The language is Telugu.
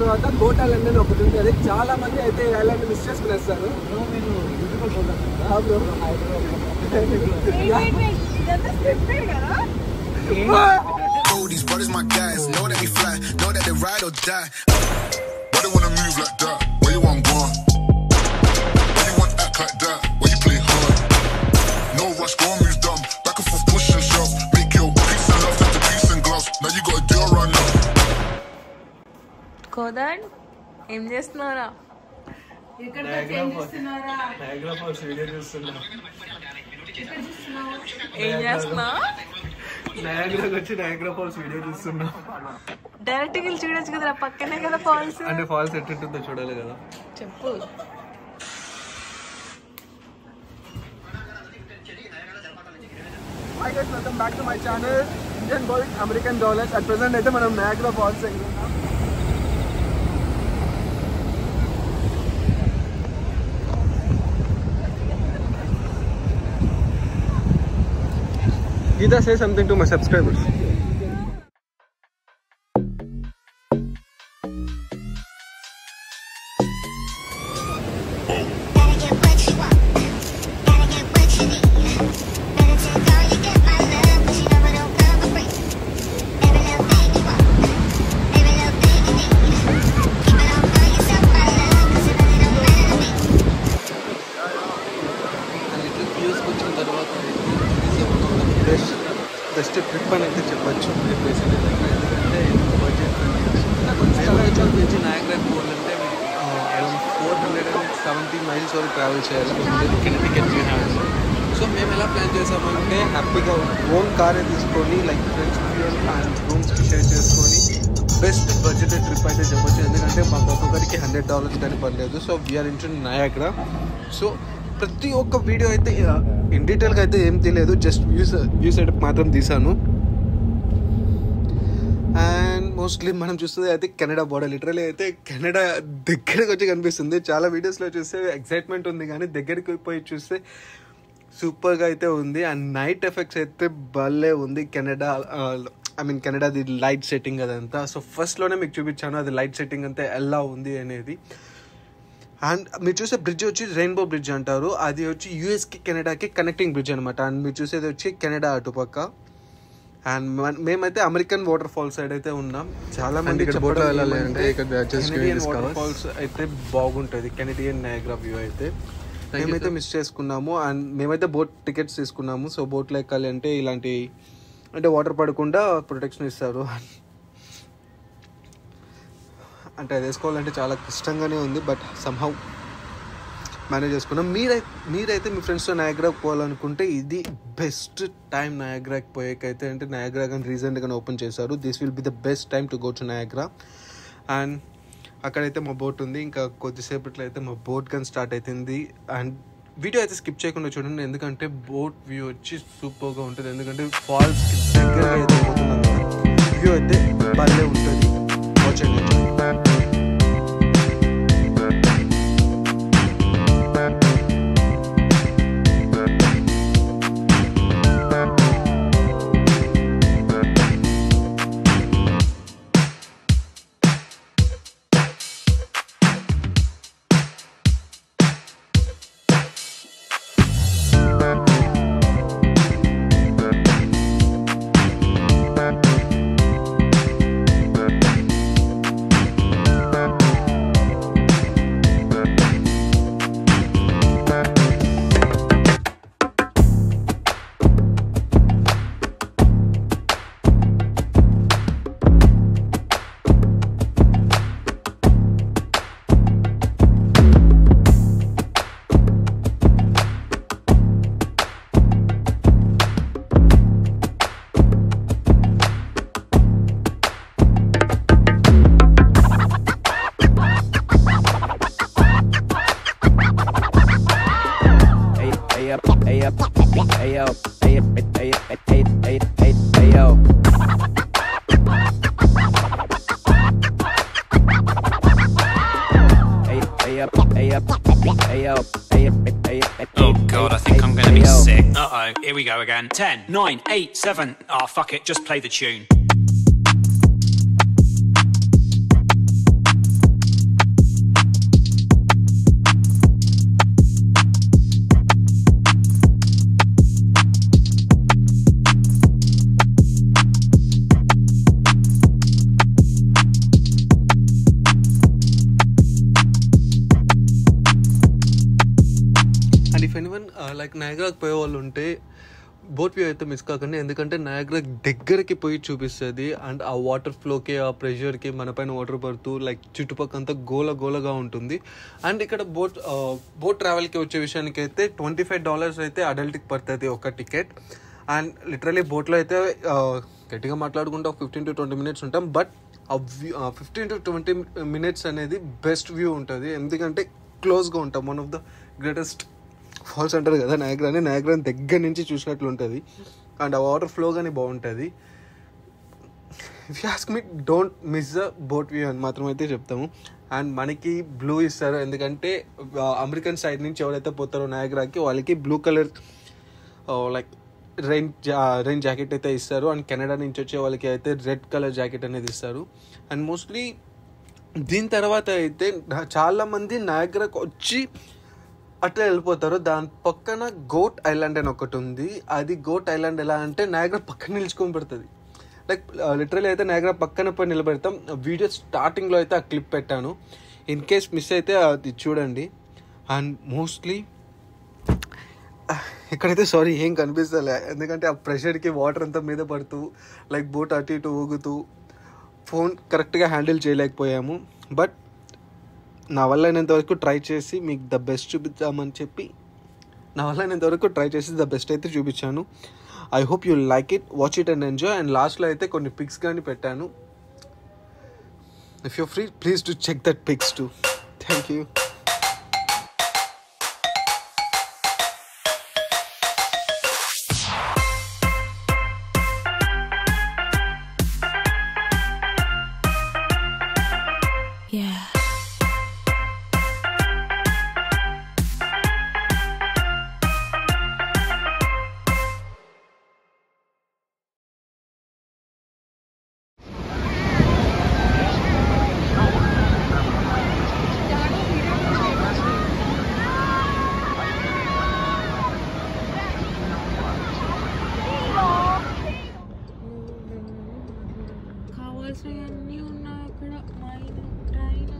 తర్వాత బోట్ ఐలాండ్ అని ఒకటి ఉంది. అది చాలా మంది అయితే ఈ ఐలాండ్ మిస్ చేసుకునేస్తారు. These brothers my guys, know that we fly, know that they ride or die. Why they wanna move like that? Where you want gone? Why you want act like that? Why you play hard? No rush, go and move dumb. Back and forth, push and shove. Make your peace and love into peace and gloves. Now you gotta do it right now. Kodand ఏం చేస్తున్నారా? ఏం చేస్తున్నా? నయాగ్రా ఫాల్స్ వీడియో చూస్తున్నా. డైరెక్ట్ గా చూడొచ్చు కదా, పక్కనే కదా ఫాల్స్. అంటే ఫాల్స్ ఎట్టుంటుందో చూడాలి కదా. చెప్పు. Hi guys, welcome back to my channel Indian Gold American Dollars. At present అయితే మనం నయాగ్రా ఫాల్స్ ఎగురున్నాం. Geeta, say something to my subscribers. Best trip అని అయితే చెప్పచ్చు. బడ్జెట్ నుంచి నయాగ్రా పోవాలంటే అరౌండ్ 470 మైల్స్ వరకు ట్రావెల్ చేయాలి. టికెట్ సో మేము ఎలా ప్లాన్ చేసామంటే హ్యాపీగా ఓన్ కారే తీసుకొని లైక్ ఫ్రెండ్స్ అండ్ రూమ్స్కి షేర్ చేసుకొని బెస్ట్ బడ్జెట్ ట్రిప్ అయితే చెప్పచ్చు. ఎందుకంటే మాకు ఒక్కొక్కరికి $100 కానీ పర్లేదు. So we're into Niagara. So ప్రతి ఒక్క వీడియో అయితే ఇన్ డీటెయిల్గా అయితే ఏం తెలియదు, జస్ట్ వ్యూ సెటప్ మాత్రం తీసాను. అండ్ మోస్ట్లీ మనం చూస్తుంది అయితే కెనడా బోర్డర్. లిటరలీ అయితే కెనడా దగ్గరికి వచ్చి కనిపిస్తుంది. చాలా వీడియోస్లో చూస్తే ఎక్సైట్మెంట్ ఉంది, కానీ దగ్గరికి పోయి చూస్తే సూపర్గా అయితే ఉంది. అండ్ నైట్ ఎఫెక్ట్స్ అయితే భలే ఉంది కెనడా. కెనడాది లైట్ సెట్టింగ్ అదంతా. సో ఫస్ట్లోనే మీకు చూపించాను అది లైట్ సెట్టింగ్ అంతా ఎలా ఉంది అనేది. అండ్ మీరు చూసే బ్రిడ్జ్ వచ్చి రెయిన్బో బ్రిడ్జ్ అంటారు. అది వచ్చి యూఎస్కి కెనడాకి కనెక్టింగ్ బ్రిడ్జ్ అనమాట. అండ్ మీరు చూసేది వచ్చి కెనడా అటుపక్క. అండ్ మేమైతే అమెరికన్ వాటర్ ఫాల్స్ సైడ్ అయితే ఉన్నాం. చాలా మంది కెనడియన్ వాటర్ ఫాల్స్ అయితే బాగుంటుంది. కెనడియన్ నయాగ్రా వ్యూ అయితే మేమైతే మిస్ చేసుకున్నాము. అండ్ మేమైతే బోట్ టికెట్స్ తీసుకున్నాము. సో బోట్లో ఎక్కాలి అంటే ఇలాంటి అంటే వాటర్ పడకుండా ప్రొటెక్షన్ ఇస్తారు. అంటే అది వేసుకోవాలంటే చాలా కష్టంగానే ఉంది, బట్ సమ్హౌ మేనేజ్ చేసుకున్నాం. మీరైతే మీ ఫ్రెండ్స్తో నయాగ్రాకి పోవాలనుకుంటే ఇది బెస్ట్ టైం నయాగ్రాకి పోయేకైతే. అంటే నయాగ్రా కానీ రీసెంట్గానే ఓపెన్ చేశారు. This will be the best time to go to Niagara. And అక్కడైతే మా బోట్ ఉంది. ఇంకా కొద్దిసేపట్లో అయితే మా బోట్ కానీ స్టార్ట్ అవుతుంది. అండ్ వీడియో అయితే స్కిప్ చేయకుండా చూడండి, ఎందుకంటే బోట్ వ్యూ వచ్చి సూపర్గా ఉంటుంది. ఎందుకంటే ఫాల్స్కి దగ్గరగా అయితే పోతున్నాను, వ్యూ అయితే భలే ఉంటుంది. వచ్చండి. Oh god, I think I'm gonna be sick. Uh-oh, here we go again. 10, 9, 8, 7. Oh, fuck it, just play the tune. If anyone like నయాగ్రాకి పోయే వాళ్ళు ఉంటే బోట్ వ్యూ అయితే మిస్ కాకండి, ఎందుకంటే నయాగ్రా దగ్గరికి పోయి చూపిస్తుంది. అండ్ ఆ వాటర్ ఫ్లోకి, ఆ ప్రెషర్కి మన పైన వాటర్ పడుతూ లైక్ చుట్టుపక్కలంతా గోలగా ఉంటుంది. అండ్ ఇక్కడ బోట్ ట్రావెల్కి వచ్చే విషయానికి అయితే $25 అయితే అడల్ట్కి పడుతుంది ఒక టికెట్. అండ్ లిటరలీ బోట్లో అయితే గట్టిగా మాట్లాడుకుంటే 15 to 20 minutes ఉంటాం. బట్ 15 to 20 minutes అనేది బెస్ట్ వ్యూ ఉంటుంది, ఎందుకంటే క్లోజ్గా ఉంటాం. One of the greatest falls అంటారు కదా నయాగ్రాని దగ్గర నుంచి చూసినట్లు ఉంటుంది. అండ్ ఆ వాటర్ ఫ్లో కానీ బాగుంటుంది. If you ask me don't miss the boat view అని మాత్రం అయితే చెప్తాము. అండ్ మనకి బ్లూ ఇస్తారు, ఎందుకంటే అమెరికన్ సైడ్ నుంచి ఎవరైతే పోతారో నయాగ్రాకి వాళ్ళకి blue colour like rain jacket అయితే ఇస్తారు. అండ్ కెనడా నుంచి వచ్చే వాళ్ళకి అయితే రెడ్ కలర్ జాకెట్ అనేది ఇస్తారు. అండ్ మోస్ట్లీ దీని తర్వాత అయితే చాలామంది నయాగ్రాకి వచ్చి అట్లా వెళ్ళిపోతారు. దాని పక్కన గోట్ ఐలాండ్ అని ఒకటి ఉంది. అది గోట్ ఐలాండ్ ఎలా అంటే నయాగ్రా పక్కన నిలుచుకొని పెడుతుంది. లైక్ లిటరలీ అయితే నయాగ్రా పక్కన పోయి నిలబెడతాం. వీడియో స్టార్టింగ్లో అయితే ఆ క్లిప్ పెట్టాను, ఇన్ కేస్ మిస్ అయితే అది చూడండి. అండ్ మోస్ట్లీ ఇక్కడైతే సారీ ఏం కనిపిస్తలే, ఎందుకంటే ఆ ప్రెషర్కి వాటర్ అంతా మీద పడుతూ లైక్ బోట్ అటు ఇటు ఊగుతూ ఫోన్ కరెక్ట్గా హ్యాండిల్ చేయలేకపోయాము. బట్ నా వల్ల అయినంత వరకు ట్రై చేసి మీకు ద బెస్ట్ చూపిద్దామని చెప్పి నా వల్ల అయినంత వరకు ట్రై చేసి ద బెస్ట్ అయితే చూపించాను. I hope you like it, watch it and enjoy. And లాస్ట్లో అయితే కొన్ని పిక్స్ కానీ పెట్టాను. If you free please to check that pics too. Thank you. కావాల్సినవన్నీ ఉన్నాయి అక్కడ. Mine train